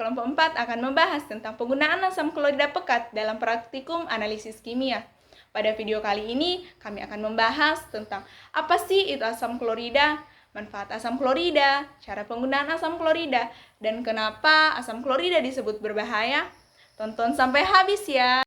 kelompok 4 akan membahas tentang penggunaan asam klorida pekat dalam praktikum analisis kimia. Pada video kali ini, kami akan membahas tentang apa sih itu asam klorida, manfaat asam klorida, cara penggunaan asam klorida, dan kenapa asam klorida disebut berbahaya. Tonton sampai habis ya!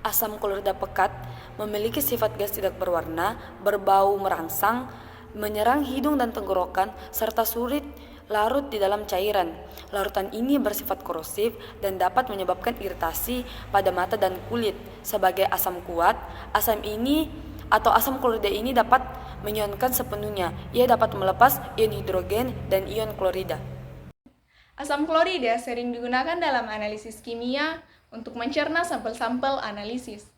Asam klorida pekat memiliki sifat gas tidak berwarna, berbau merangsang, menyerang hidung dan tenggorokan, serta sulit larut di dalam cairan. Larutan ini bersifat korosif dan dapat menyebabkan iritasi pada mata dan kulit. Sebagai asam kuat, asam ini atau asam klorida ini dapat menyionkan sepenuhnya. Ia dapat melepas ion hidrogen dan ion klorida. Asam klorida sering digunakan dalam analisis kimia untuk mencerna sampel-sampel analisis.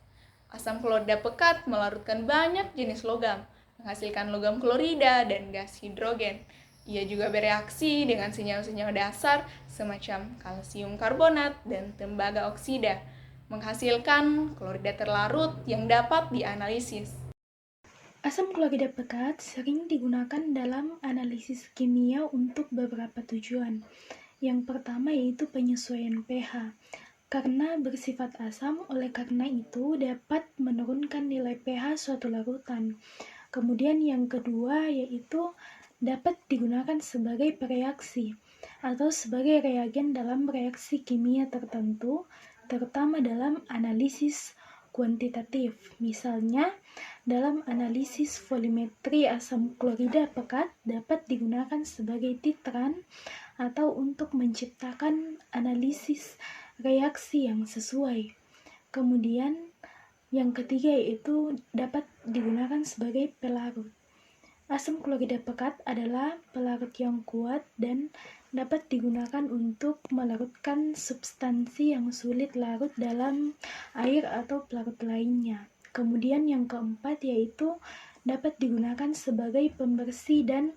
Asam klorida pekat melarutkan banyak jenis logam, menghasilkan logam klorida dan gas hidrogen. Ia juga bereaksi dengan senyawa-senyawa dasar semacam kalsium karbonat dan tembaga oksida, menghasilkan klorida terlarut yang dapat dianalisis. Asam klorida pekat sering digunakan dalam analisis kimia untuk beberapa tujuan. Yang pertama yaitu penyesuaian pH. Karena bersifat asam, oleh karena itu dapat menurunkan nilai pH suatu larutan. Kemudian yang kedua yaitu dapat digunakan sebagai pereaksi atau sebagai reagen dalam reaksi kimia tertentu, terutama dalam analisis kuantitatif. Misalnya, dalam analisis volumetri asam klorida pekat dapat digunakan sebagai titran atau untuk menciptakan analisis reaksi yang sesuai. Kemudian yang ketiga yaitu dapat digunakan sebagai pelarut. Asam klorida pekat adalah pelarut yang kuat dan dapat digunakan untuk melarutkan substansi yang sulit larut dalam air atau pelarut lainnya. Kemudian yang keempat yaitu dapat digunakan sebagai pembersih dan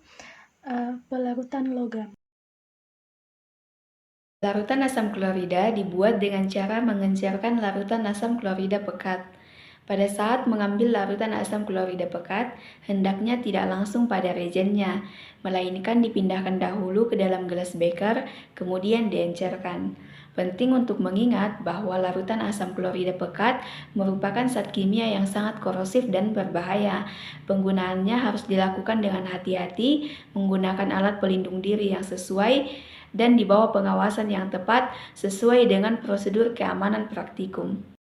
pelarutan logam. Larutan asam klorida dibuat dengan cara mengencerkan larutan asam klorida pekat. Pada saat mengambil larutan asam klorida pekat, hendaknya tidak langsung pada reagennya, melainkan dipindahkan dahulu ke dalam gelas beker, kemudian diencerkan. Penting untuk mengingat bahwa larutan asam klorida pekat merupakan zat kimia yang sangat korosif dan berbahaya. Penggunaannya harus dilakukan dengan hati-hati, menggunakan alat pelindung diri yang sesuai, dan di bawah pengawasan yang tepat sesuai dengan prosedur keamanan praktikum.